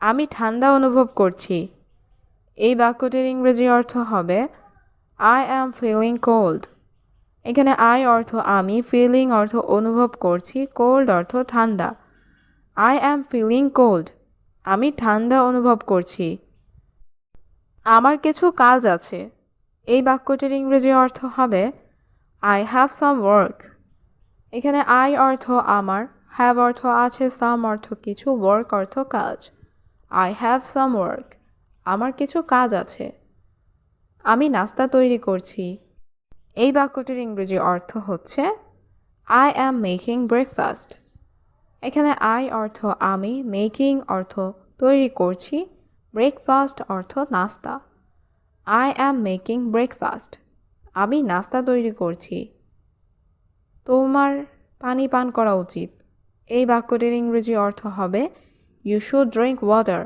আমি ঠান্ডা অনুভব করছি। এই বাক্যটির ইংরেজি অর্থ হবে I am feeling cold। এখানে I অর্থ আমি, feeling অর্থ অনুভব করছি, cold অর্থ ঠান্ডা। I am feeling cold। আমি ঠান্ডা অনুভব করছি। আমার কিছু কাজ আছে। এই বাক্যটির ইংরেজি অর্থ হবে I have some work। এখানে I অর্থ আমার, have অর্থ আছে, some অর্থ কিছু, work অর্থ কাজ। I have some work। আমার কিছু কাজ আছে। আমি নাস্তা তৈরি করছি। এই বাক্যটির ইংরেজি অর্থ হচ্ছে I am making breakfast। এখানে I অর্থ আমি, making অর্থ তৈরি করছি, breakfast অর্থ নাস্তা। I am making breakfast। আমি নাস্তা তৈরি করছি। তোমার পানি পান করা উচিত। এই বাক্যটির ইংরেজি অর্থ হবে You should drink water।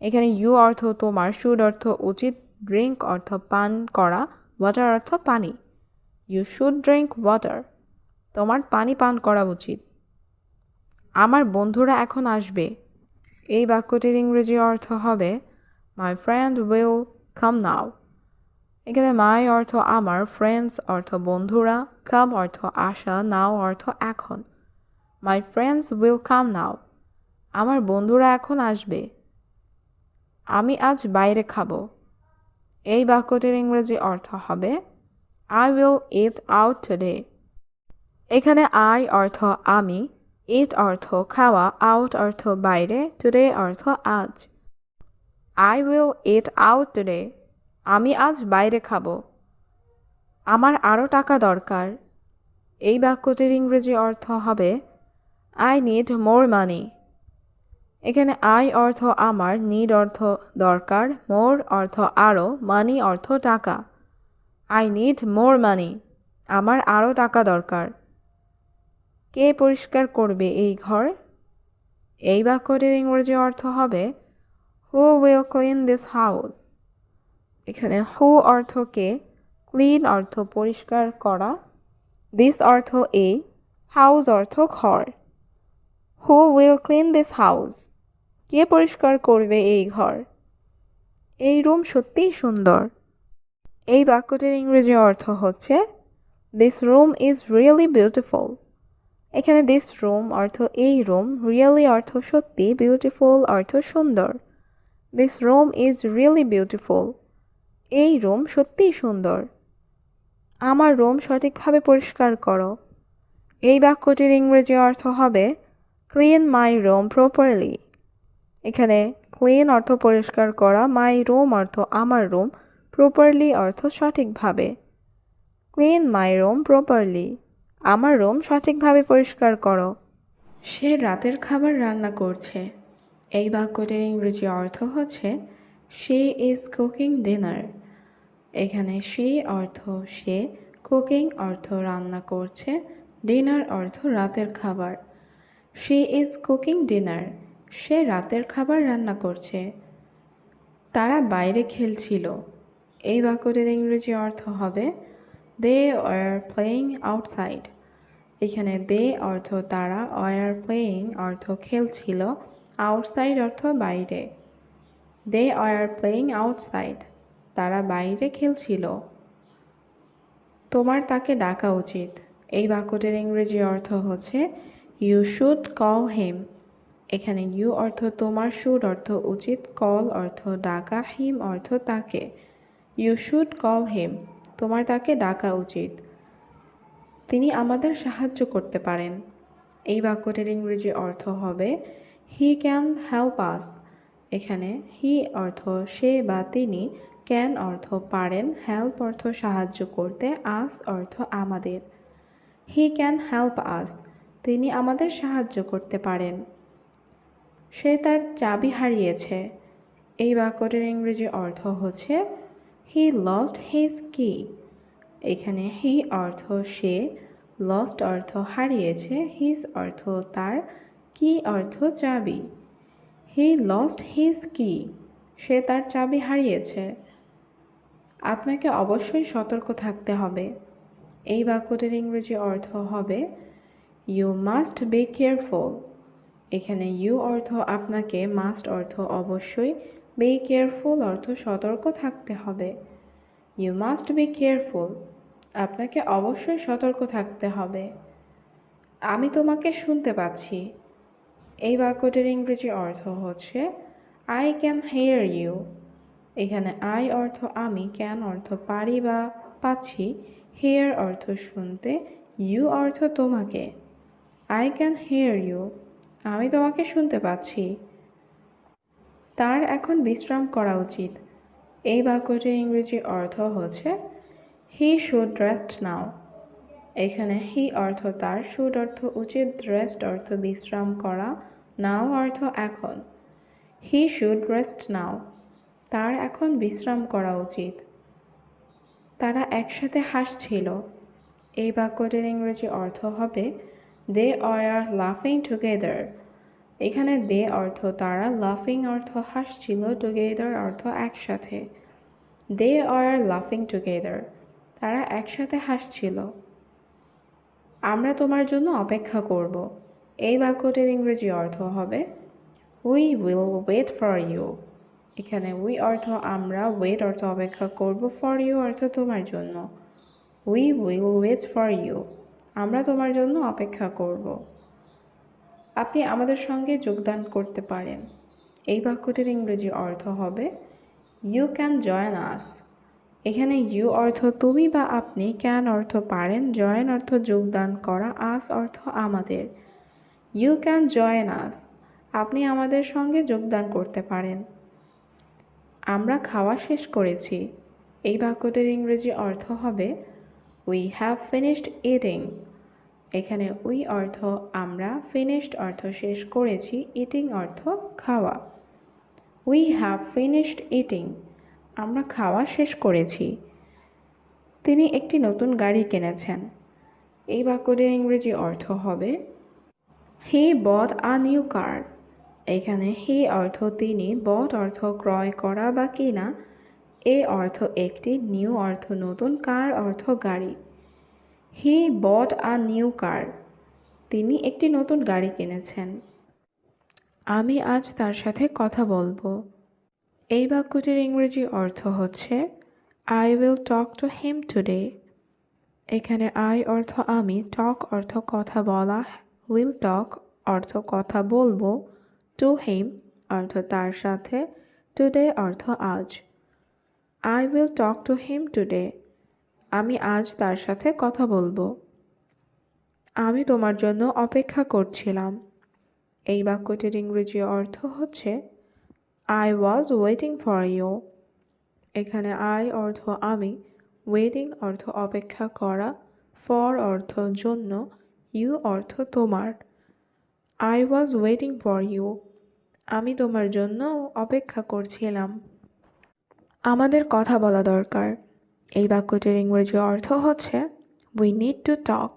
এখানে you অর্থ তোমার, should অর্থ উচিত, drink অর্থ পান করা, water অর্থ পানি। You should drink water। তোমার পানি পান করা উচিত। আমার বন্ধুরা এখন আসবে। এই বাক্যটির ইংরেজি অর্থ হবে My friend will come now। এখানে my অর্থ আমার, friends অর্থ বন্ধুরা, come অর্থ আসা, now অর্থ এখন। My friends will come now। আমার বন্ধুরা এখন আসবে। আমি আজ বাইরে খাবো। এই বাক্যটির ইংরেজি অর্থ হবে I will eat out today। এখানে I অর্থ আমি, eat অর্থ খাওয়া, out অর্থ বাইরে, today অর্থ আজ। I will eat out today। আমি আজ বাইরে খাবো। আমার আরও টাকা দরকার। এই বাক্যটির ইংরেজি অর্থ হবে I need more money। এখানে I অর্থ আমার, need অর্থ দরকার, more অর্থ আরও, money অর্থ টাকা। I need more money। আমার আরও টাকা দরকার। কে পরিষ্কার করবে এই ঘর? এই বাক্যটির ইংরেজি অর্থ হবে Who will clean this house? এখানে who অর্থ কে, clean অর্থ পরিষ্কার করা, this অর্থ এই, house অর্থ ঘর। Who will clean this house? কে পরিষ্কার করবে এই ঘর? এই রুম সত্যিই সুন্দর। এই বাক্যটির ইংরেজি অর্থ হচ্ছে This room is really beautiful। এখানে this room অর্থ এই রুম, really অর্থ সত্যি, beautiful অর্থ সুন্দর। This room is really beautiful। এই রুম সত্যিই সুন্দর। আমার রুম সঠিকভাবে পরিষ্কার করো। এই বাক্যটির ইংরেজি অর্থ হবে Clean my room properly। এখানে clean অর্থ পরিষ্কার করা, my room অর্থ আমার রুম, properly অর্থ সঠিকভাবে। Clean my room properly। আমার রুম সঠিকভাবে পরিষ্কার করো। সে রাতের খাবার রান্না করছে। এই বাক্যটির ইংরেজি অর্থ হচ্ছে She is cooking dinner। এখানে she অর্থ সে, cooking অর্থ রান্না করছে, dinner অর্থ রাতের খাবার। She is cooking dinner। সে রাতের খাবার রান্না করছে। তারা বাইরে খেলছিল। এই বাক্যটির ইংরেজি অর্থ হবে They were playing outside। এখানে they অর্থ তারা, were playing অর্থ খেলছিল, outside অর্থ বাইরে। They were playing outside। তারা বাইরে খেলছিল। তোমার তাকে ডাকা উচিত। এই বাক্যটির ইংরেজি অর্থ হচ্ছে You should call him। এখানে you অর্থ তোমার, should অর্থ উচিত, call অর্থ ডাকা, him অর্থ তাকে। You should call him। তোমার তাকে ডাকা উচিত। তিনি আমাদের সাহায্য করতে পারেন। এই বাক্যটির ইংরেজি অর্থ হবে He can help us। এখানে he অর্থ সে বা তিনি, can অর্থ পারেন, help অর্থ সাহায্য করতে, us অর্থ আমাদের। He can help us। তিনি আমাদের সাহায্য করতে পারেন। সে তার চাবি হারিয়েছে। এই বাক্যটির ইংরেজি অর্থ হচ্ছে He lost his key। এখানে he অর্থ সে, lost অর্থ হারিয়েছে, his অর্থ তার, key অর্থ চাবি। He lost his key। সে তার চাবি হারিয়েছে। আপনাকে অবশ্যই সতর্ক থাকতে হবে। এই বাক্যটির ইংরেজি অর্থ হবে You must be careful। এখানে ইউ অর্থ আপনাকে, মাস্ট অর্থ অবশ্যই, বি কেয়ারফুল অর্থ সতর্ক থাকতে হবে। ইউ মাস্ট বি কেয়ারফুল, আপনাকে অবশ্যই সতর্ক থাকতে হবে। আমি তোমাকে শুনতে পাচ্ছি। এই বাক্যটির ইংরেজি অর্থ হচ্ছে আই ক্যান হিয়ার ইউ। এখানে আই অর্থ আমি, ক্যান অর্থ পারি বা পাচ্ছি, হিয়ার অর্থ শুনতে, ইউ অর্থ তোমাকে। আই ক্যান হিয়ার ইউ, আমি তোমাকে শুনতে পাচ্ছি। তার এখন বিশ্রাম করা উচিত। এই বাক্যটির ইংরেজি অর্থ হচ্ছে হি শুড রেস্ট নাও। এখানে হি অর্থ তার, শুড অর্থ উচিত, রেস্ট অর্থ বিশ্রাম করা, নাও অর্থ এখন। হি শুড রেস্ট নাও, তার এখন বিশ্রাম করা উচিত। তারা একসাথে হাসছিল। এই বাক্যটির ইংরেজি অর্থ হবে দে আর লাফিং টুগেদার। এখানে দে অর্থ তারা, লাফিং অর্থ হাসছিল, টুগেদার অর্থ একসাথে। দে আর লাফিং টুগেদার, তারা একসাথে হাসছিল। আমরা তোমার জন্য অপেক্ষা করব। এই বাক্যটির ইংরেজি অর্থ হবে we will wait for you. এখানে উই অর্থ আমরা, ওয়েট অর্থ অপেক্ষা করব, ফর ইউ অর্থ তোমার জন্য। We will wait for you, আমরা তোমার জন্য অপেক্ষা করব। আপনি আমাদের সঙ্গে যোগদান করতে পারেন। এই বাক্যটির ইংরেজি অর্থ হবে ইউ ক্যান জয়েন আস। এখানে ইউ অর্থ তুমি বা আপনি, ক্যান অর্থ পারেন, জয়েন অর্থ যোগদান করা, আস অর্থ আমাদের। ইউ ক্যান জয়েন আস, আপনি আমাদের সঙ্গে যোগদান করতে পারেন। আমরা খাওয়া শেষ করেছি। এই বাক্যটির ইংরেজি অর্থ হবে উই হ্যাভ ফিনিশড ইটিং। এখানে উই অর্থ আমরা, ফিনিশড অর্থ শেষ করেছি, ইটিং অর্থ খাওয়া। উই হ্যাভ ফিনিশড ইটিং, আমরা খাওয়া শেষ করেছি। তিনি একটি নতুন গাড়ি কিনেছেন। এই বাক্যটির ইংরেজি অর্থ হবে হি বট আ নিউ কার। এখানে হি অর্থ তিনি, বট অর্থ ক্রয় করা বা কিনা, এ অর্থ একটি, নিউ অর্থ নতুন, কার অর্থ গাড়ি। হি বট আ নিউ কার, তিনি একটি নতুন গাড়ি কিনেছেন। আমি আজ তার সাথে কথা বলবো। এই বাক্যটির ইংরেজি অর্থ হচ্ছে I will talk to him today. এখানে আই অর্থ আমি, টক অর্থ কথা বলা, উইল টক অর্থ কথা বলবো, টু হিম অর্থ তার সাথে, টুডে অর্থ আজ। I will talk to him today, আমি আজ তার সাথে কথা বলবো। আমি তোমার জন্য অপেক্ষা করছিলাম। এই বাক্যটির ইংরেজি অর্থ হচ্ছে I was waiting for you. এখানে আই অর্থ আমি, ওয়েটিং অর্থ অপেক্ষা করা, ফর অর্থ জন্য, ইউ অর্থ তোমার। I was waiting for you, আমি তোমার জন্য অপেক্ষা করছিলাম। আমাদের কথা বলা দরকার। এই বাক্যটির ইংরেজি অর্থ হচ্ছে উই নিড টু টক।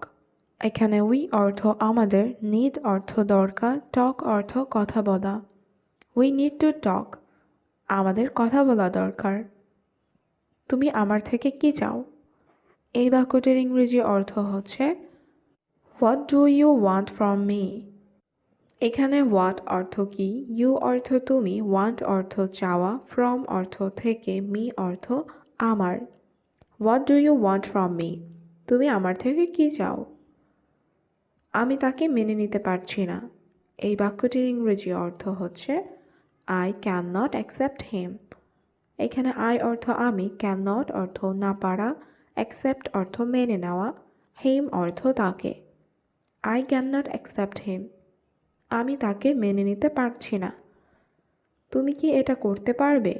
এখানে উই অর্থ আমাদের, নিড অর্থ দরকার, টক অর্থ কথা বলা। উই নিড টু টক, আমাদের কথা বলা দরকার। তুমি আমার থেকে কি চাও? এই বাক্যটির ইংরেজি অর্থ হচ্ছে what do you want from me. এখানে হোয়াট অর্থ কি, ইউ অর্থ তুমি, ওয়ান্ট অর্থ চাওয়া, ফ্রম অর্থ থেকে, মি অর্থ আমার। What do you want from me, তুমি আমার থেকে কি চাও? আমি তাকে মেনে নিতে পারছি না। এই বাক্যটির ইংরেজি অর্থ হচ্ছে আই ক্যান নট অ্যাকসেপ্ট হিম। এখানে আই অর্থ আমি, ক্যান নট অর্থ না পারা, অ্যাকসেপ্ট অর্থ মেনে নেওয়া, হিম অর্থ তাকে। আই ক্যান নট অ্যাকসেপ্ট হিম, আমি তাকে মেনে নিতে পারছি না। তুমি কি এটা করতে পারবে?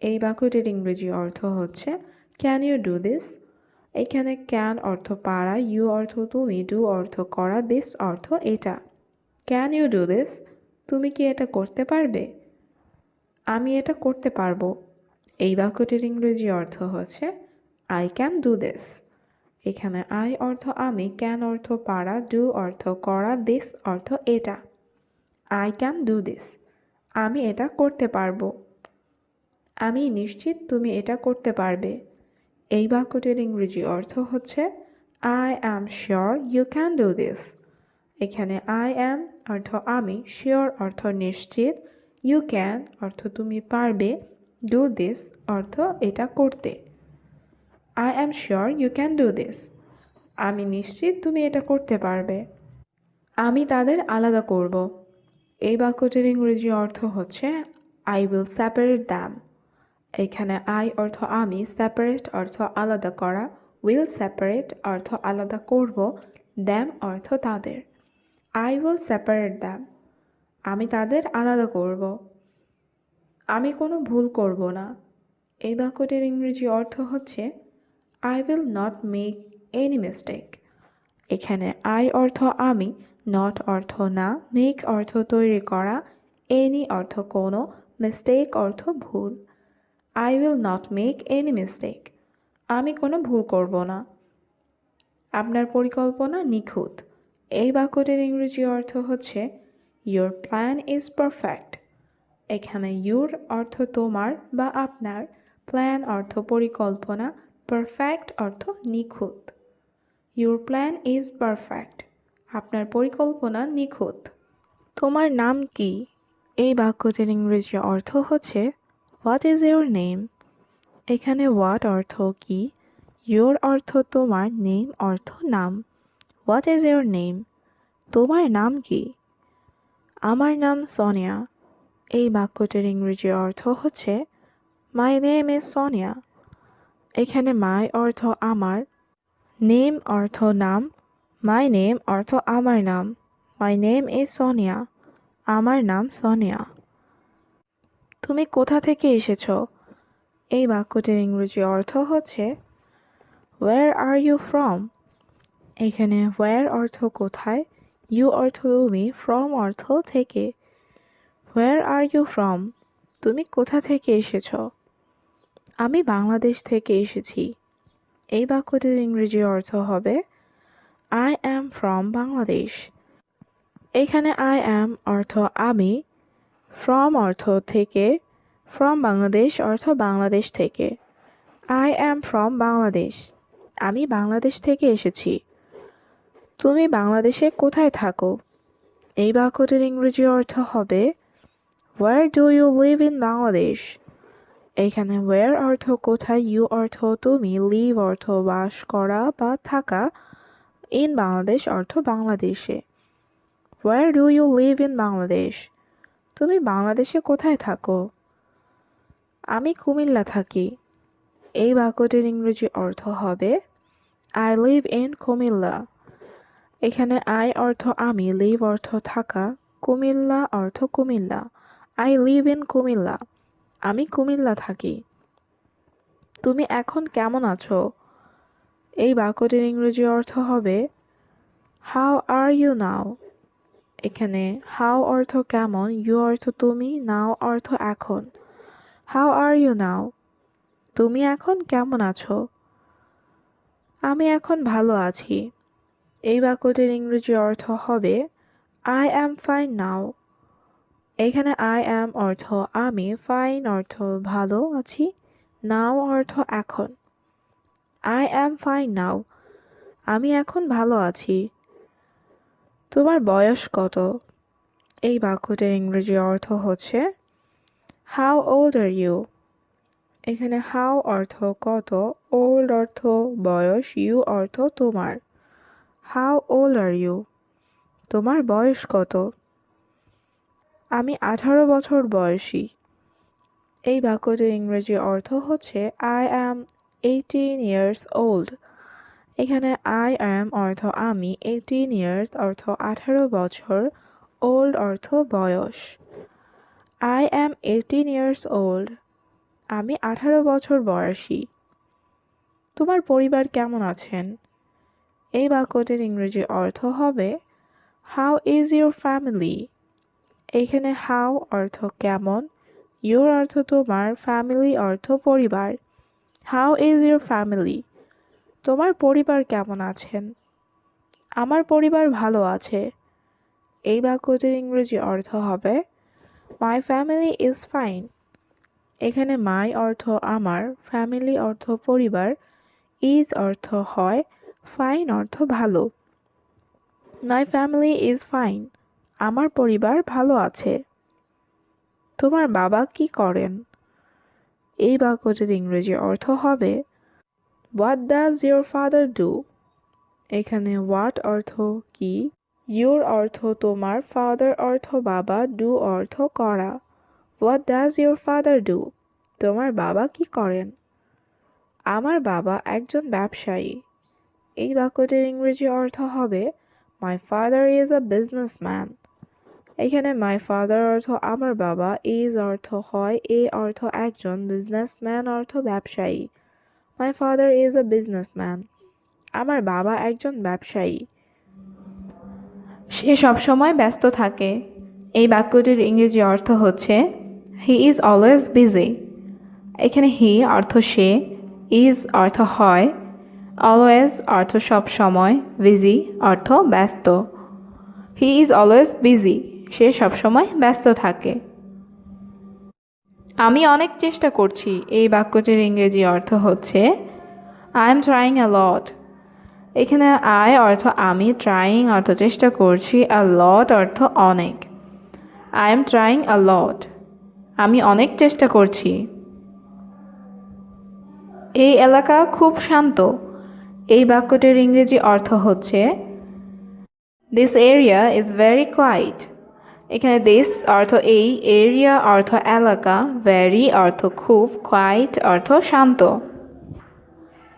এই বাক্যটির ইংরেজি অর্থ হচ্ছে ক্যান ইউ ডু দিস। এখানে ক্যান অর্থ পারা, ইউ অর্থ তুমি, ডু অর্থ করা, দিস অর্থ এটা। ক্যান ইউ ডু দিস, তুমি কি এটা করতে পারবে? আমি এটা করতে পারবো। এই বাক্যটির ইংরেজি অর্থ হচ্ছে আই ক্যান ডু দিস। এখানে আই অর্থ আমি, ক্যান অর্থ পারা, ডু অর্থ করা, দিস অর্থ এটা। আই ক্যান ডু দিস, আমি এটা করতে পারবো। আমি নিশ্চিত তুমি এটা করতে পারবে। এই বাক্যটির ইংরেজি অর্থ হচ্ছে I am sure you can do this. এখানে আই অ্যাম অর্থ আমি, শিওর অর্থ নিশ্চিত, ইউ ক্যান অর্থ তুমি পারবে, ডু দিস অর্থ এটা করতে। I am sure you can do this, আমি নিশ্চিত তুমি এটা করতে পারবে। আমি তাদের আলাদা করব। এই বাক্যটির ইংরেজি অর্থ হচ্ছে আই উইল সেপারেট দ্যাম। এখানে আই অর্থ আমি, সেপারেট অর্থ আলাদা করা, উইল সেপারেট অর্থ আলাদা করব, দ্যাম অর্থ তাদের। আই উইল সেপারেট দ্যাম, আমি তাদের আলাদা করব। আমি কোনো ভুল করব না। এই বাক্যটির ইংরেজি অর্থ হচ্ছে I will not make any mistake. এখানে আই অর্থ আমি, নট অর্থ না, মেক অর্থ তৈরি করা, এনি অর্থ কোনো, মিস্টেক অর্থ ভুল। I will not make any mistake, আমি কোনো ভুল করব না। আপনার পরিকল্পনা নিখুঁত। এই বাক্যটির ইংরেজি অর্থ হচ্ছে ইয়োর প্ল্যান ইজ পারফেক্ট। এখানে ইউর অর্থ তোমার বা আপনার, প্ল্যান অর্থ পরিকল্পনা, পারফেক্ট অর্থ নিখুঁত। ইউর প্ল্যান ইজ পারফেক্ট, আপনার পরিকল্পনা নিখুঁত। তোমার নাম কি? এই বাক্যটির ইংরেজি অর্থ হচ্ছে হোয়াট ইজ ইউর নেম। এখানে হোয়াট অর্থ কি, ইউর অর্থ তোমার, নেম অর্থ নাম। হোয়াট ইজ ইউর নেম, তোমার নাম কি? আমার নাম সোনিয়া। এই বাক্যটির ইংরেজি অর্থ হচ্ছে মাই নেম ইজ সোনিয়া। এখানে মাই অর্থ আমার, নেম অর্থ নাম, মাই নেম অর্থ আমার নাম। মাই নেম ইজ সোনিয়া, আমার নাম সোনিয়া। তুমি কোথা থেকে এসেছো? এই বাক্যটির ইংরেজি অর্থ হচ্ছে হোয়ার আর ইউ ফ্রম। এখানে হোয়ার অর্থ কোথায়, ইউ অর্থ তুমি, ফ্রম অর্থ থেকে। হোয়ার আর ইউ ফ্রম, তুমি কোথা থেকে এসেছো? আমি বাংলাদেশ থেকে এসেছি। এই বাক্যটির ইংরেজি অর্থ হবে আই অ্যাম ফ্রম বাংলাদেশ। এখানে আই অ্যাম অর্থ আমি, ফ্রম অর্থ থেকে, ফ্রম বাংলাদেশ অর্থ বাংলাদেশ থেকে। আই অ্যাম ফ্রম বাংলাদেশ, আমি বাংলাদেশ থেকে এসেছি। তুমি বাংলাদেশে কোথায় থাকো? এই বাক্যটির ইংরেজি অর্থ হবে where do you live in Bangladesh. এখানে হোয়ার অর্থ কোথায়, ইউ অর্থ তুমি, লিভ অর্থ বাস করা বা থাকা, ইন বাংলাদেশ অর্থ বাংলাদেশে। Where do you live in Bangladesh, তুমি বাংলাদেশে কোথায় থাকো? আমি কুমিল্লা থাকি। এই বাক্যটির ইংরেজি অর্থ হবে আই লিভ ইন কুমিল্লা। এখানে আই অর্থ আমি, লিভ অর্থ থাকা, কুমিল্লা অর্থ Comilla. I live in Comilla, আমি কুমিল্লা থাকি। তুমি এখন কেমন আছো? এই বাক্যটির ইংরেজি অর্থ হবে হাউ আর ইউ নাও। এখানে হাউ অর্থ কেমন, ইউ অর্থ তুমি, নাও অর্থ এখন। হাউ আর ইউ নাও, তুমি এখন কেমন আছো? আমি এখন ভালো আছি। এই বাক্যটির ইংরেজি অর্থ হবে আই অ্যাম ফাইন নাও। এখানে আই অ্যাম অর্থ আমি, ফাইন অর্থ ভালো আছি, নাও অর্থ এখন। আই অ্যাম ফাইন নাও, আমি এখন ভালো আছি। তোমার বয়স কত? এই বাক্যটির ইংরেজি অর্থ হচ্ছে হাউ ওল্ড আর ইউ। এখানে হাউ অর্থ কত, ওল্ড অর্থ বয়স, ইউ অর্থ তোমার। হাউ ওল্ড আর ইউ, তোমার বয়স কত? আমি 18 বছর বয়সী। এই বাক্যটির ইংরেজি অর্থ হচ্ছে আই অ্যাম 18 ইয়ার্স ওল্ড। এখানে আই অ্যাম অর্থ আমি, 18 ইয়ার্স অর্থ 18 বছর, ওল্ড অর্থ বয়স। আই অ্যাম 18 ইয়ার্স ওল্ড, আমি 18 বছর বয়সী। তোমার পরিবার কেমন আছেন? এই বাক্যটির ইংরেজি অর্থ হবে হাউ ইজ ইউর ফ্যামিলি। এখানে হাউ অর্থ কেমন, ইউর অর্থ তোমার, ফ্যামিলি অর্থ পরিবার। হাউ ইজ ইউর ফ্যামিলি, তোমার পরিবার কেমন আছেন? আমার পরিবার ভালো আছে। এই বাক্যটির ইংরেজি অর্থ হবে মাই ফ্যামিলি ইজ ফাইন। এখানে মাই অর্থ আমার, ফ্যামিলি অর্থ পরিবার, ইজ অর্থ হয়, ফাইন অর্থ ভালো। My family is fine. আমার পরিবার ভালো আছে। তোমার বাবা কি করেন? এই বাক্যটির ইংরেজি অর্থ হবে what does your father do. এখানে হোয়াট অর্থ কি, ইউর অর্থ তোমার, ফাদার অর্থ বাবা, ডু অর্থ করা। What does your father do? তোমার বাবা কি করেন? আমার বাবা একজন ব্যবসায়ী। এই বাক্যটির ইংরেজি অর্থ হবে my father is a businessman. এখানে মাই ফাদার অর্থ আমার বাবা, ইজ অর্থ হয়, এ অর্থ একজন, বিজনেসম্যান অর্থ ব্যবসায়ী। My father is a businessman. আমার বাবা একজন ব্যবসায়ী। সে সবসময় ব্যস্ত থাকে। এই বাক্যটির ইংরেজি অর্থ হচ্ছে হি ইজ অলওয়েজ বিজি। এখানে হি অর্থ সে, ইজ অর্থ হয়, অলওয়েজ অর্থ সব সময়, বিজি অর্থ ব্যস্ত। হি ইজ অলওয়েজ বিজি, সে সবসময় ব্যস্ত থাকে। আমি অনেক চেষ্টা করছি। এই বাক্যটির ইংরেজি অর্থ হচ্ছে আই এম ট্রাইং আ লট। এখানে আই অর্থ আমি, ট্রাইং অর্থ চেষ্টা করছি, আ লট অর্থ অনেক। আই এম ট্রাইং আ লট, আমি অনেক চেষ্টা করছি। এই এলাকা খুব শান্ত। এই বাক্যটির ইংরেজি অর্থ হচ্ছে this area is very quiet. এখানে দিস অর্থ এই, এরিয়া অর্থ এলাকা, ভেরি অর্থ খুব, কোয়াইট অর্থ শান্ত।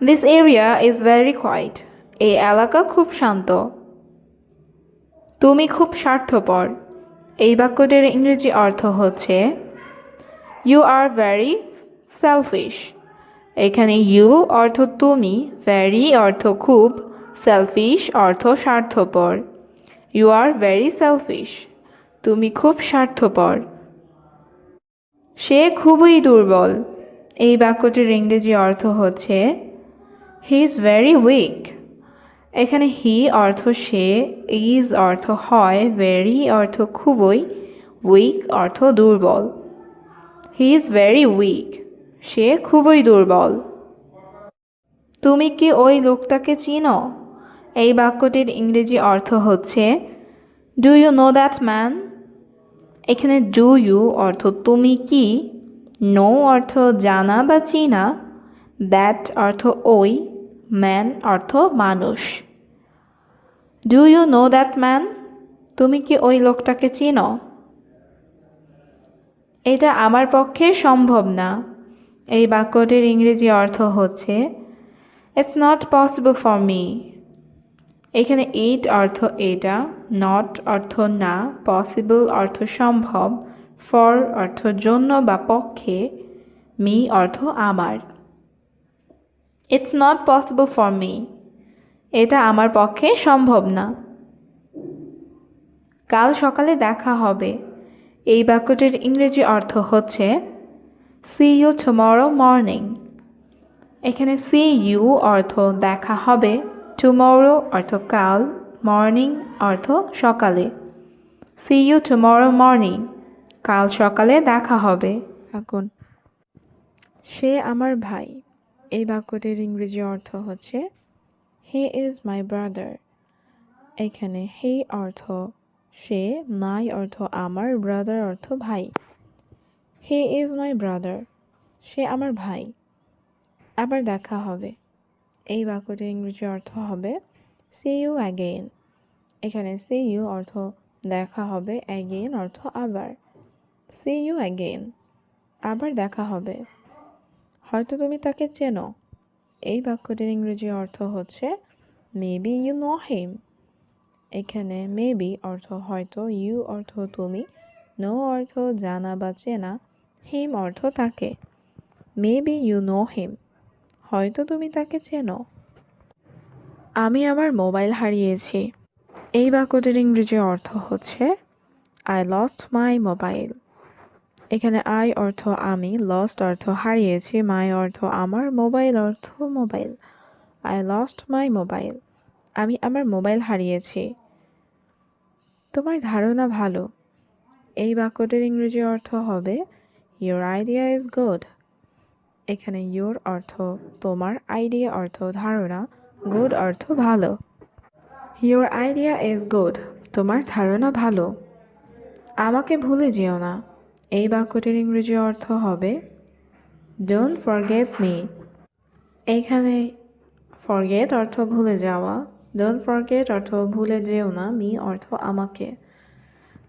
This area is very quiet, এই এলাকা খুব শান্ত। তুমি খুব স্বার্থপর। এই বাক্যটির ইংরেজি অর্থ হচ্ছে ইউ আর ভেরি সেলফিশ। এখানে ইউ অর্থ তুমি, ভেরি অর্থ খুব, সেলফিশ অর্থ স্বার্থপর। ইউ আর ভেরি সেলফিশ, তুমি খুব স্বার্থপর। সে খুবই দুর্বল। এই বাক্যটির ইংরেজি অর্থ হচ্ছে হি ইজ ভেরি উইক। এখানে হি অর্থ সে, ইজ অর্থ হয়, ভেরি অর্থ খুবই, উইক অর্থ দুর্বল। হি ইজ ভেরি উইক, সে খুবই দুর্বল। তুমি কি ওই লোকটাকে চিনো? এই বাক্যটির ইংরেজি অর্থ হচ্ছে do you know that man. এখানে ডু ইউ অর্থ তুমি কি, নো অর্থ জানা বা চিনা, দ্যাট অর্থ ওই, ম্যান অর্থ মানুষ। Do you know that man, তুমি কি ওই লোকটাকে চিনো? এটা আমার পক্ষে সম্ভব না। এই বাক্যটির ইংরেজি অর্থ হচ্ছে it's not possible for me. এখানে ইট অর্থ এটা, নট অর্থ না, পসিবল অর্থ সম্ভব, ফর অর্থ জন্য বা পক্ষে, মি অর্থ আমার। It's not possible for me, এটা আমার পক্ষে সম্ভব না। কাল সকালে দেখা হবে। এই বাক্যটির ইংরেজি অর্থ হচ্ছে সি ইউ টুমরো মর্নিং। এখানে সি ইউ অর্থ দেখা হবে, টুমরো অর্থ কাল, মর্নিং অর্থ সকালে। সি ইউ টুমরো মর্নিং, কাল সকালে দেখা হবে। এখন সে আমার ভাই। এই বাক্যটির ইংরেজি অর্থ হচ্ছে হি ইজ মাই ব্রাদার। এখানে হি অর্থ সে, মাই অর্থ আমার, ব্রাদার অর্থ ভাই। হি ইজ মাই ব্রাদার, সে আমার ভাই। আবার দেখা হবে। এই বাক্যটির ইংরেজি অর্থ হবে সি ইউ অ্যাগেইন। এখানে সি ইউ অর্থ দেখা হবে, অ্যাগেইন অর্থ আবার। সি ইউ অ্যাগেইন, আবার দেখা হবে। হয়তো তুমি তাকে চেনো। এই বাক্যটির ইংরেজি অর্থ হচ্ছে মেবি ইউ নো হিম। এখানে মেবি অর্থ হয়তো, ইউ অর্থ তুমি, নো অর্থ জানা বা চেনা, হিম অর্থ তাকে। মেবি ইউ নো হিম, হয়তো তুমি তাকে চেনো। আমি আমার মোবাইল হারিয়েছি। এই বাক্যটির ইংরেজি অর্থ হচ্ছে আই লস্ট মাই মোবাইল। এখানে আই অর্থ আমি, লস্ট অর্থ হারিয়েছি, মাই অর্থ আমার, মোবাইল অর্থ mobile. I lost my mobile, আমি আমার মোবাইল হারিয়েছি। তোমার ধারণা ভালো। এই বাক্যটির ইংরেজি অর্থ হবে ইয়োর আইডিয়া ইজ গুড। এখানে ইয়োর অর্থ তোমার, আইডিয়া অর্থ ধারণা, গুড অর্থ ভালো। Your idea is good. তোমার ধারণা ভালো। আমাকে ভুলে যেও না। এই বাক্যটির ইংরেজি অর্থ হবে ডোন্ট ফরগেট মি। এখানে ফরগেট অর্থ ভুলে যাওয়া, ডোন্ট ফরগেট অর্থ ভুলে যেও না, মি অর্থ আমাকে।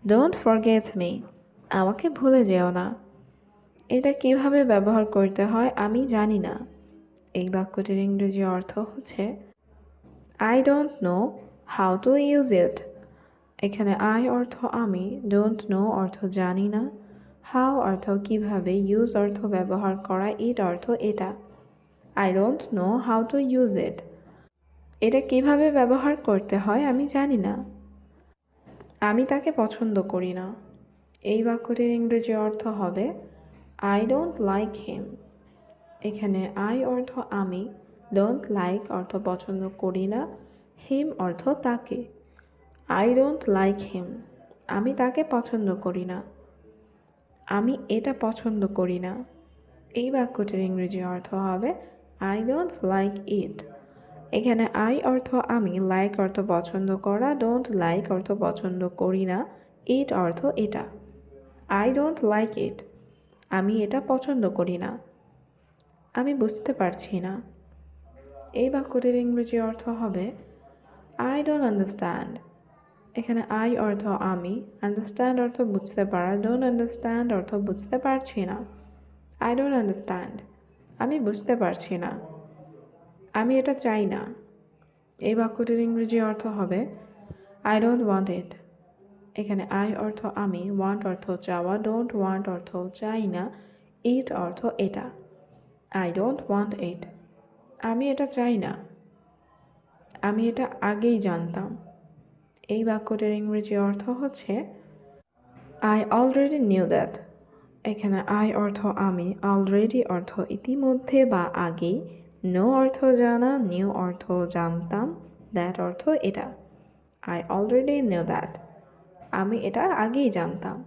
ডোন্ট ফরগেট মি, আমাকে ভুলে যেও না। এটা কিভাবে ব্যবহার করতে হয় আমি জানি না। এই বাক্যটির ইংরেজি অর্থ হচ্ছে I don't know how to use it. এখানে আই অর্থ আমি, ডোন্ট নো অর্থ জানি না, হাউ অর্থ কিভাবে, ইউজ অর্থ ব্যবহার করা, ইট অর্থ এটা। I don't know how to use it, এটা কিভাবে ব্যবহার করতে হয় আমি জানি না। আমি তাকে পছন্দ করি না। এই বাক্যটির ইংরেজি অর্থ হবে আই ডোন্ট লাইক হিম। এখানে আই অর্থ আমি, ডোন্ট লাইক অর্থ পছন্দ করি না, হিম অর্থ তাকে। আই ডোন্ট লাইক হিম, আমি তাকে পছন্দ করি না। আমি এটা পছন্দ করি না। এই বাক্যটির ইংরেজি অর্থ হবে আই ডোন্ট লাইক ইট। এখানে আই অর্থ আমি, লাইক অর্থ পছন্দ করা, ডোন্ট লাইক অর্থ পছন্দ করি না, ইট অর্থ এটা। আই ডোন্ট লাইক ইট, আমি এটা পছন্দ করি না। আমি বুঝতে পারছি না। এই বাক্যটির ইংরেজি অর্থ হবে আই ডোন্ট আন্ডারস্ট্যান্ড। এখানে আই অর্থ আমি, আন্ডারস্ট্যান্ড অর্থ বুঝতে পারা, ডোন্ট আন্ডারস্ট্যান্ড অর্থ বুঝতে পারছি না। আই ডোন্ট আন্ডারস্ট্যান্ড, আমি বুঝতে পারছি না। আমি এটা চাই না। এই বাক্যটির ইংরেজি অর্থ হবে আই ডোন্ট ওয়ান্ট ইট। এখানে আই অর্থ আমি, ওয়ান্ট অর্থ চাওয়া, ডোন্ট ওয়ান্ট অর্থ চাই না, ইট অর্থ এটা। আই ডোন্ট ওয়ান্ট ইট, আমি এটা চাই না। আমি এটা আগেই জানতাম। এই বাক্যটির ইংরেজি অর্থ হচ্ছে আই অলরেডি নিউ দ্যাট। এখানে আই অর্থ আমি, অলরেডি অর্থ ইতিমধ্যে বা আগেই, নো অর্থ জানা, নিউ অর্থ জানতাম, দ্যাট অর্থ এটা। আই অলরেডি নিউ দ্যাট, আমি এটা আগেই জানতাম।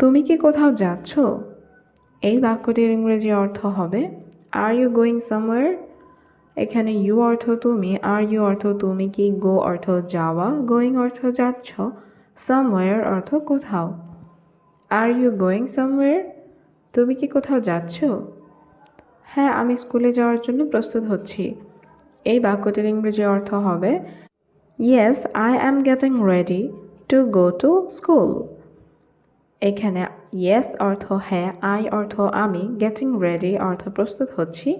তুমি কি কোথাও যাচ্ছ? এই বাক্যটির ইংরেজি অর্থ হবে আর ইউ গোয়িং সামওয়্যার। এখানে ইউ অর্থ তুমি, আর ইউ অর্থ তুমি কি, গো অর্থ যাওয়া, গোয়িং অর্থ যাচ্ছ, সামওয়্যার অর্থ কোথাও। আর ইউ গোয়িং সামওয়্যার, তুমি কি কোথাও যাচ্ছ? হ্যাঁ, আমি স্কুলে যাওয়ার জন্য প্রস্তুত হচ্ছি। এই বাক্যটির ইংরেজি অর্থ হবে yes I am getting ready to go to school. এখানে ইয়েস অর্থ হ্যাঁ, আই অর্থ আমি, গেটিং রেডি অর্থ প্রস্তুত হচ্ছি,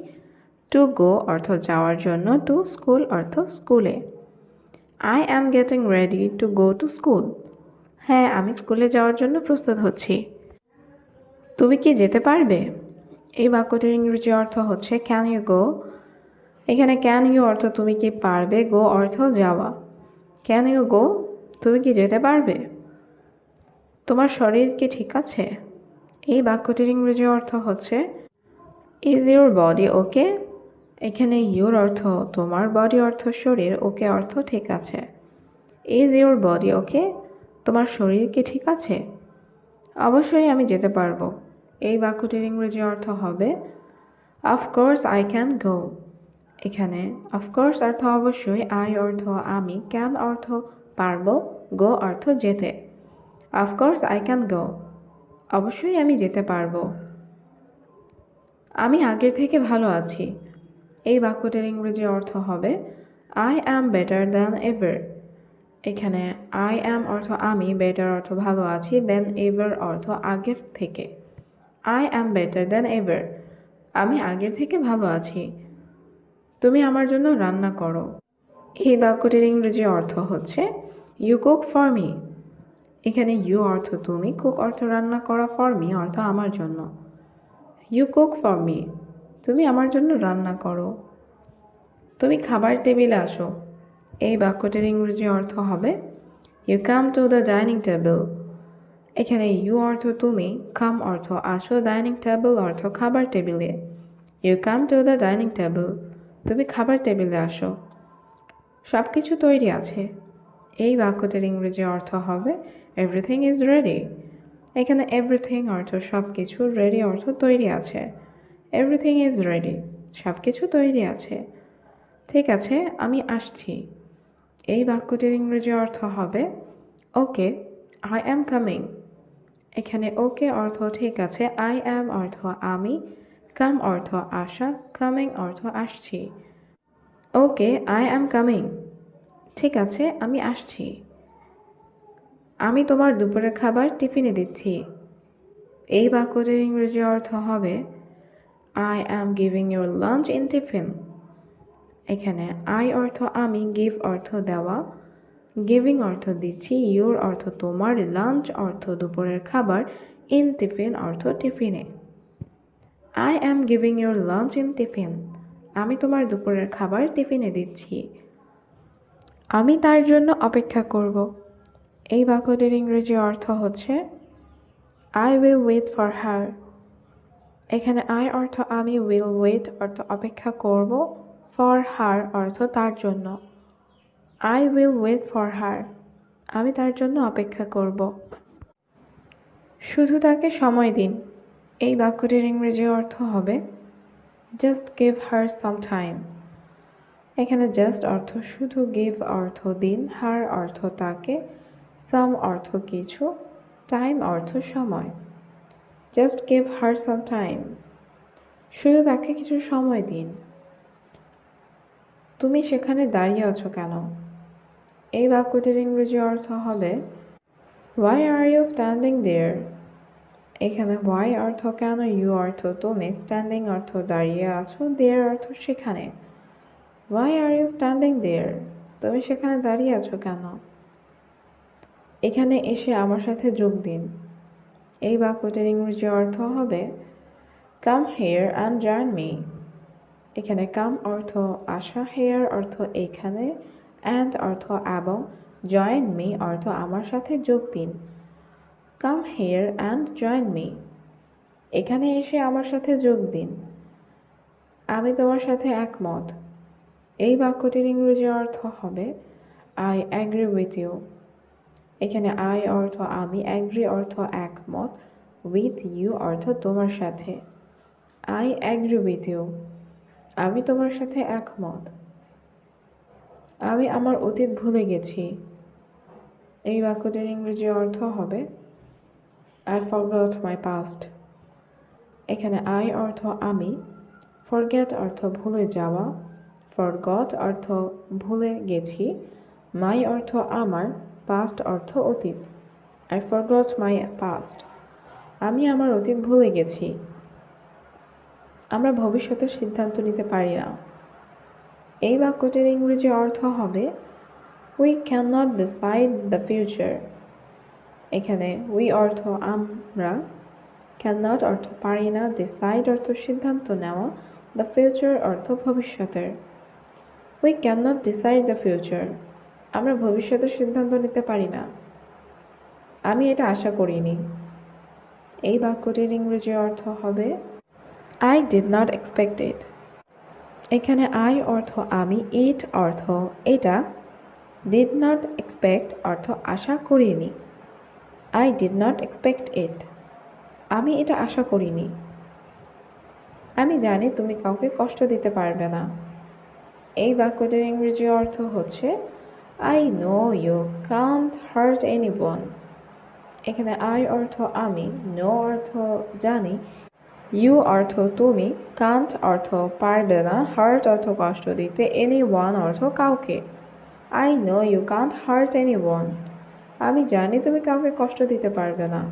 টু গো অর্থ যাওয়ার জন্য, টু স্কুল অর্থ স্কুলে। I am getting ready to go to school, হ্যাঁ আমি স্কুলে যাওয়ার জন্য প্রস্তুত হচ্ছি। তুমি কি যেতে পারবে? এই বাক্যটির ইংরেজি অর্থ হচ্ছে ক্যান ইউ গো। এখানে ক্যান ইউ অর্থ তুমি কি পারবে, গো অর্থ যাওয়া। ক্যান ইউ গো, তুমি কি যেতে পারবে? তোমার শরীর কি ঠিক আছে? এই বাক্যটির ইংরেজি অর্থ হচ্ছে ইজ ইউর বডি ওকে। এখানে ইউর অর্থ তোমার, বডি অর্থ শরীর, ওকে অর্থ ঠিক আছে। ইজ ইউর বডি ওকে, তোমার শরীর কি ঠিক আছে? অবশ্যই আমি যেতে পারবো। এই বাক্যটির ইংরেজি অর্থ হবে অফকোর্স আই ক্যান গো। এখানে অফকোর্স অর্থ অবশ্যই, আই অর্থ আমি, ক্যান অর্থ পারবো, গো অর্থ যেতে। অফকোর্স আই ক্যান গো, অবশ্যই আমি যেতে পারবো। আমি আগের থেকে ভালো আছি। এই বাক্যটির ইংরেজি অর্থ হবে I am better than ever. এখানে আই অ্যাম অর্থ আমি, বেটার অর্থ ভালো আছি, দেন এভার অর্থ আগের থেকে। I am better than ever, আমি আগের থেকে ভালো আছি। তুমি আমার জন্য রান্না করো। এই বাক্যটির ইংরেজি অর্থ হচ্ছে ইউ কুক ফর মি। এখানে ইউ অর্থ তুমি, কুক অর্থ রান্না করা, ফর মি অর্থ আমার জন্য। ইউ কুক ফর মি, তুমি আমার জন্য রান্না করো। তুমি খাবার টেবিলে আসো। এই বাক্যটির ইংরেজি অর্থ হবে you come to the dining table. এখানে ইউ অর্থ তুমি, কাম অর্থ আসো, ডাইনিং টেবিল অর্থ খাবার টেবিলে। You come to the dining table, তুমি খাবার টেবিলে আসো। সব কিছু তৈরি আছে। এই বাক্যটির ইংরেজি অর্থ হবে এভরিথিং ইজ রেডি। এখানে এভরিথিং অর্থ সব কিছু, রেডি অর্থ তৈরি আছে। এভরিথিং ইজ রেডি, সব কিছু তৈরি আছে। ঠিক আছে, আমি আসছি। এই বাক্যটির ইংরেজি অর্থ হবে ওকে আই অ্যাম কামিং। এখানে ওকে অর্থ ঠিক আছে, আই অ্যাম অর্থ আমি, কাম অর্থ আসা, কামিং অর্থ আসছি। ওকে আই অ্যাম কামিং, ঠিক আছে আমি আসছি। আমি তোমার দুপুরের খাবার টিফিনে দিচ্ছি। এই বাক্যটির ইংরেজি অর্থ হবে I am giving your lunch in tiffin. এখানে আই অর্থ আমি, গিভ অর্থ দেওয়া, গিভিং অর্থ দিচ্ছি, ইউর অর্থ তোমার, লাঞ্চ অর্থ দুপুরের খাবার, ইন টিফিন অর্থ টিফিনে। I am giving your lunch in tiffin, আমি তোমার দুপুরের খাবার টিফিনে দিচ্ছি। আমি তার জন্য অপেক্ষা করব। এই বাক্যটির ইংরেজি অর্থ হচ্ছে I will wait for her. এখানে আই অর্থ আমি, উইল ওয়েট অর্থ অপেক্ষা করব, ফর হার অর্থ তার জন্য। I will wait for her, আমি তার জন্য অপেক্ষা করব। শুধু তাকে সময় দিন। এই বাক্যটির ইংরেজি অর্থ হবে just give her some time. এখানে জাস্ট অর্থ শুধু, গিভ অর্থ দিন, হার অর্থ তাকে, সাম অর্থ কিছু, টাইম অর্থ সময়। Just give her some time, শুধু তাকে কিছু সময় দিন। তুমি সেখানে দাঁড়িয়ে আছো কেন? এই বাক্যটির ইংরেজি অর্থ হবে হোয়াই আর ইউ স্ট্যান্ডিং দেয়ার। এখানে হোয়াই অর্থ কেন, ইউ অর্থ তুমি, স্ট্যান্ডিং অর্থ দাঁড়িয়ে আছো, দেয়ার অর্থ সেখানে। হোয়াই আর ইউ স্ট্যান্ডিং দেয়ার, তুমি সেখানে দাঁড়িয়ে আছো কেন? এখানে এসে আমার সাথে যোগ দিন। এই বাক্যটির ইংরেজি অর্থ হবে come here and join me. এখানে কাম অর্থ আসা, হেয়ার অর্থ এখানে, অ্যান্ড অর্থ এবং, জয়েন মি অর্থ আমার সাথে যোগ দিন। Come here and join me, এখানে এসে আমার সাথে যোগ দিন। আমি তোমার সাথে একমত। এই বাক্যটির ইংরেজি অর্থ হবে আই অ্যাগ্রি উইথ ইউ। এখানে আই অর্থ আমি, অ্যাগ্রি অর্থ একমত, উইথ ইউ অর্থ তোমার সাথে। আই অ্যাগ্রি উইথ ইউ, আমি তোমার সাথে একমত। আমি আমার অতীত ভুলে গেছি। এই বাক্যটির ইংরেজি অর্থ হবে আই ফরগট মাই পাস্ট। এখানে আই অর্থ আমি, ফরগেট অর্থ ভুলে যাওয়া, ফরগট অর্থ ভুলে গেছি, মাই অর্থ আমার, পাস্ট অর্থ অতীত। আই ফরগট মাই পাস্ট, আমি আমার অতীত ভুলে গেছি। আমরা ভবিষ্যতের সিদ্ধান্ত নিতে পারি না। এই বাক্যটির ইংরেজি অর্থ হবে we can not decide the future. এখানে উই অর্থ আমরা, ক্যান নট অর্থ পারি না, ডিসাইড অর্থ সিদ্ধান্ত নেওয়া, দ্য ফিউচার অর্থ ভবিষ্যতের। We can not decide the future, আমরা ভবিষ্যতের সিদ্ধান্ত নিতে পারি না। আমি এটা আশা করিনি। এই বাক্যটির ইংরেজি অর্থ হবে আই ডিড নট এক্সপেক্ট ইট। এখানে আই অর্থ আমি, ইট অর্থ এটা, ডিড নট এক্সপেক্ট অর্থ আশা করিনি। আই ডিড নট এক্সপেক্ট ইট, আমি এটা আশা করিনি। আমি জানি তুমি কাউকে কষ্ট দিতে পারবে না। এই বাক্যটির ইংরেজি অর্থ হচ্ছে I know you can't hurt anyone. এখানে আই অর্থ আমি, নো অর্থ জানি, ইউ অর্থ তুমি, কান্ট অর্থ পারবে না, হার্ট অর্থ কষ্ট দিতে, এনিওয়ান অর্থ কাউকে। I know you can't hurt anyone, আমি জানি তুমি কাউকে কষ্ট দিতে পারবে না।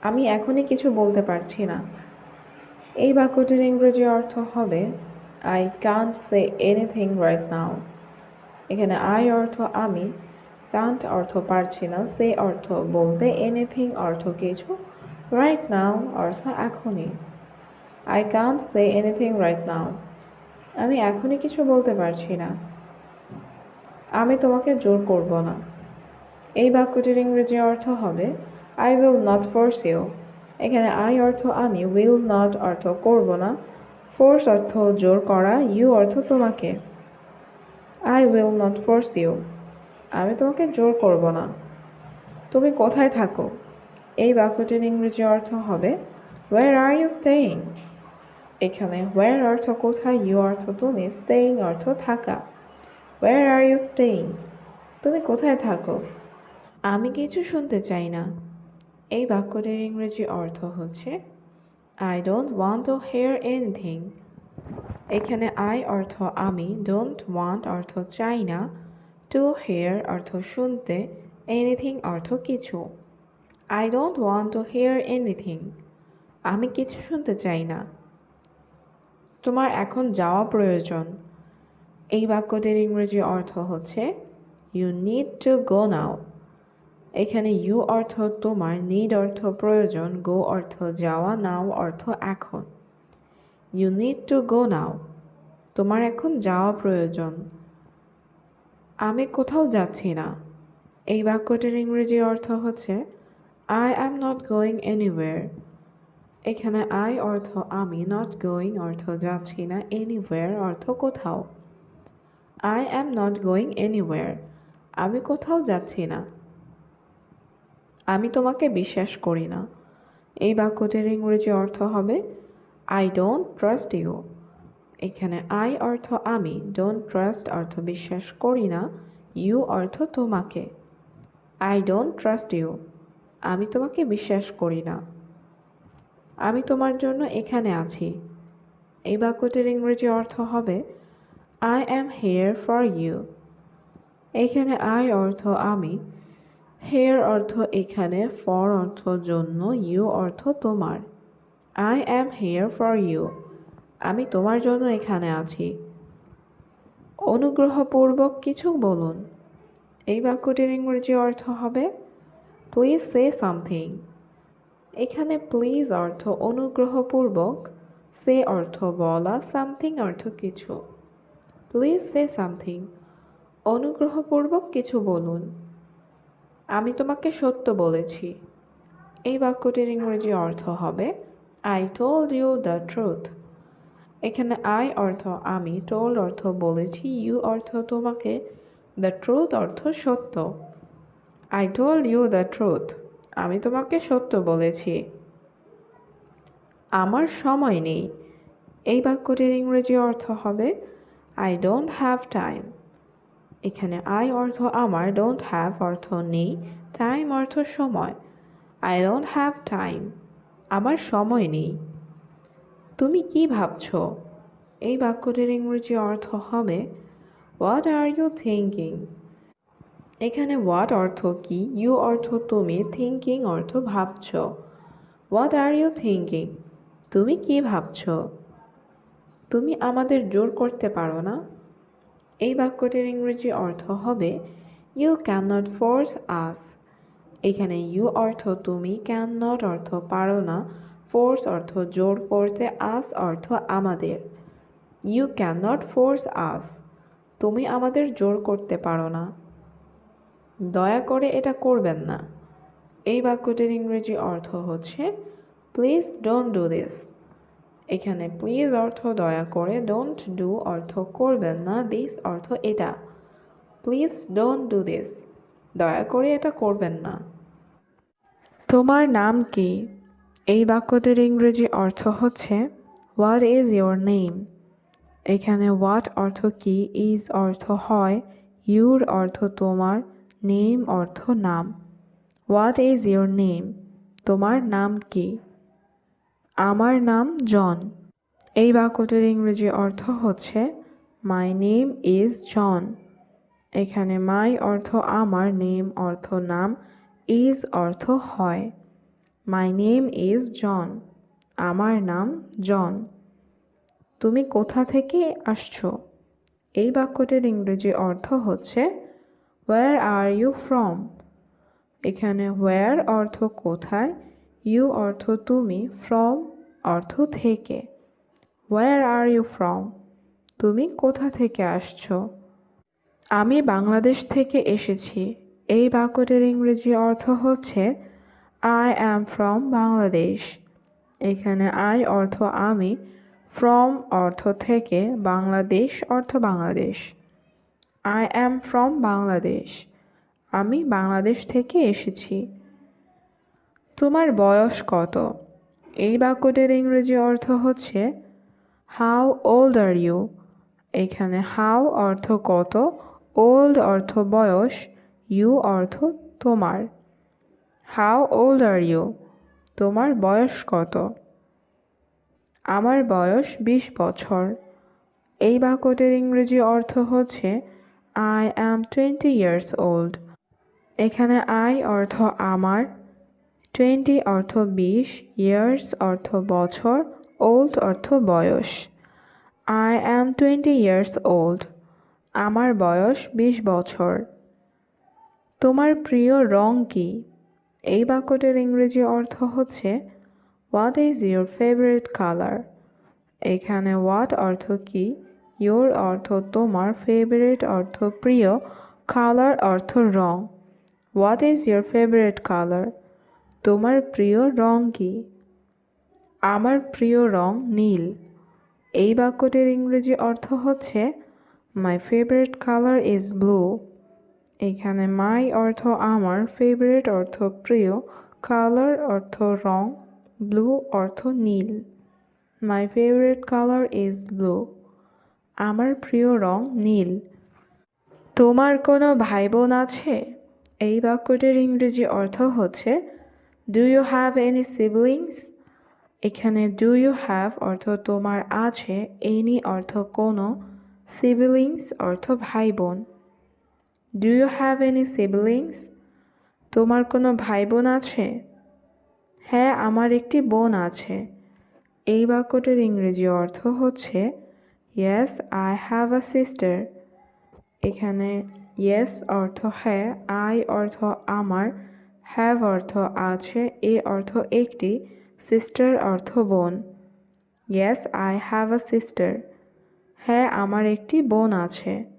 আমি এখনই কিছু বলতে পারছি না। এই বাক্যটির ইংরেজি অর্থ হবে I can't say anything right now. এখানে আই অর্থ আমি, কান্ট অর্থ পারছি না, সে অর্থ বলতে, এনিথিং অর্থ কিছু, রাইট নাও অর্থ এখনই। I can't say anything right now, আমি এখনই কিছু বলতে পারছি না। আমি তোমাকে জোর করব না। এই বাক্যটির ইংরেজি অর্থ হবে I will not force you. এখানে আই অর্থ আমি, উইল নট অর্থ করব না, ফোর্স অর্থ জোর করা, ইউ অর্থ তোমাকে। I will not force you, আমি তোমাকে জোর করব না। তুমি কোথায় থাকো? এই বাক্যটির ইংরেজি অর্থ হবে হোয়ার আর ইউ স্টেইং। এখানে হোয়ার অর্থ কোথায়, ইউ অর্থ তুমি, স্টেইং অর্থ থাকা। Where are you staying? তুমি কোথায় থাকো? আমি কিছু শুনতে চাই না। এই বাক্যটির ইংরেজি অর্থ হচ্ছে I don't want to hear anything. এখানে I অর্থ আমি, don't want অর্থ চাই না, to hear অর্থ শুনতে, anything অর্থ কিছু। I don't want to hear anything. আমি কিছু শুনতে চাই না। তোমার এখন যাওয়া প্রয়োজন। এই বাক্যটির ইংরেজি অর্থ হচ্ছে You need to go now. এখানে you অর্থ তোমার, need অর্থ প্রয়োজন, go অর্থ যাওয়া, now অর্থ এখন। You need to go now. তোমার এখন যাওয়া প্রয়োজন। আমি কোথাও যাচ্ছি না। এই বাক্যটির ইংরেজি অর্থ হচ্ছে I am not going anywhere. এখানে I অর্থ আমি, not going অর্থ যাচ্ছি না, anywhere অর্থ কোথাও। I am not going anywhere. আমি কোথাও যাচ্ছি না। আমি তোমাকে বিশ্বাস করি না। এই বাক্যটির ইংরেজি অর্থ হবে I don't trust you. এখানে I অর্থ আমি, don't trust অর্থ বিশ্বাস করি না, you অর্থ তোমাকে। I don't trust you. আমি তোমাকে বিশ্বাস করি না। আমি তোমার জন্য এখানে আছি। এই বাক্যটির ইংরেজি অর্থ হবে I am here for you. এখানে I অর্থ আমি, here অর্থ এখানে, for অর্থ জন্য, you অর্থ তোমার। I am here for you. আমি তোমার জন্য এখানে আছি। অনুগ্রহপূর্বক কিছু বলুন। এই বাক্যটির ইংরেজি অর্থ হবে Please say something. এখানে প্লিজ অর্থ অনুগ্রহপূর্বক, say অর্থ বলা, something অর্থ কিছু। Please say something. অনুগ্রহপূর্বক কিছু বলুন। আমি তোমাকে সত্য বলেছি। এই বাক্যটির ইংরেজি অর্থ হবে I told you the truth. এখানে I অর্থ আমি, told অর্থ বলেছি, you অর্থ তোমাকে, the truth অর্থ সত্য। I told you the truth. আমি তোমাকে সত্য বলেছি। আমার সময় নেই। এই বাক্যটির ইংরেজি অর্থ হবে I don't have time. এখানে I অর্থ আমার, don't have অর্থ নেই, time অর্থ সময়। I don't have time. আমার সময় নেই। তুমি কি ভাবছো? এই বাক্যটির ইংরেজি অর্থ হবে What are you thinking? এখানে what অর্থ কি, you অর্থ তুমি, thinking অর্থ ভাবছো। What are you thinking? তুমি কি ভাবছো? তুমি আমাদের জোর করতে পারো না। এই বাক্যটির ইংরেজি অর্থ হবে You cannot force us. এখানে you অর্থ তুমি, cannot অর্থ পারো না, force অর্থ জোর করতে, us অর্থ আমাদের। You cannot force us. তুমি আমাদের জোর করতে পারো না। দয়া করে এটা করবেন না। এই বাক্যটির ইংরেজি অর্থ হচ্ছে Please don't do this. এখানে প্লিজ অর্থ দয়া করে, ডোন্ট ডু অর্থ করবেন না, দিস অর্থ এটা। Please don't do this. দয়া করে এটা করবেন না। তোমার নাম কি? এই বাক্যটির ইংরেজি অর্থ হচ্ছে হোয়াট ইজ ইয়োর নেম। এখানে হোয়াট অর্থ কি, ইজ অর্থ হয়, ইউর অর্থ তোমার, নেম অর্থ নাম। What is your name? তোমার নাম কি? আমার নাম জন। এই বাক্যটির ইংরেজি অর্থ হচ্ছে মাই নেম ইজ জন। এখানে মাই অর্থ আমার, নেম অর্থ নাম, ইজ অর্থ হয়। My name is John. আমার নাম জন। তুমি কোথা থেকে আসছো? এই বাক্যটির ইংরেজি অর্থ হচ্ছে হোয়ার আর ইউ ফ্রম। এখানে হোয়ার অর্থ কোথায়, ইউ অর্থ তুমি, ফ্রম অর্থ থেকে। হোয়ার আর ইউ ফ্রম? তুমি কোথা থেকে আসছো? আমি বাংলাদেশ থেকে এসেছি। এই বাক্যটির ইংরেজি অর্থ হচ্ছে আই অ্যাম ফ্রম বাংলাদেশ। এখানে আই অর্থ আমি, ফ্রম অর্থ থেকে, বাংলাদেশ অর্থ Bangladesh. I am from Bangladesh. আমি বাংলাদেশ থেকে এসেছি। তোমার বয়স কত? এই বাক্যটির ইংরেজি অর্থ হচ্ছে হাউ ওল্ড আর ইউ। এখানে হাউ অর্থ কত, ওল্ড অর্থ বয়স, ইউ অর্থ তোমার। How old are you? তোমার বয়স কত? আমার বয়স 20 বছর। এই বাক্যটির ইংরেজি অর্থ হচ্ছে I am 20 years old। এখানে I অর্থ আমার, 20 অর্থ 20, years অর্থ বছর, old অর্থ বয়স। I am 20 years old। আমার বয়স 20 বছর। তোমার প্রিয় রং কি? এই বাক্যটির ইংরেজি অর্থ হচ্ছে What is your favorite color? এখানে what অর্থ কি, your অর্থ তোমার, favorite অর্থ প্রিয়, color অর্থ রং। What is your favorite color? তোমার প্রিয় রং কি? আমার প্রিয় রং নীল। এই বাক্যটির ইংরেজি অর্থ হচ্ছে My favorite color is blue। এখানে my অর্থ আমার, favorite অর্থ প্রিয়, color অর্থ রং, blue অর্থ নীল। My favorite color is blue। আমার প্রিয় রং নীল। তোমার কোনো ভাই বোন আছে? এই বাক্যটির ইংরেজি অর্থ হচ্ছে Do you have any siblings? এখানে Do you have অর্থ তোমার আছে, any অর্থ কোনো, siblings অর্থ ভাই বোন। Do you have any siblings? তোমার কোনো ভাই বোন আছে? হ্যাঁ, আমার একটি বোন আছে। এই বাক্যটির ইংরেজি অর্থ হচ্ছে Yes, I have a sister। এখানে yes অর্থ হ্যাঁ, I অর্থ আমার, have অর্থ আছে, a অর্থ একটি, sister অর্থ বোন। Yes, I have a sister। হ্যাঁ, আমার একটি বোন আছে।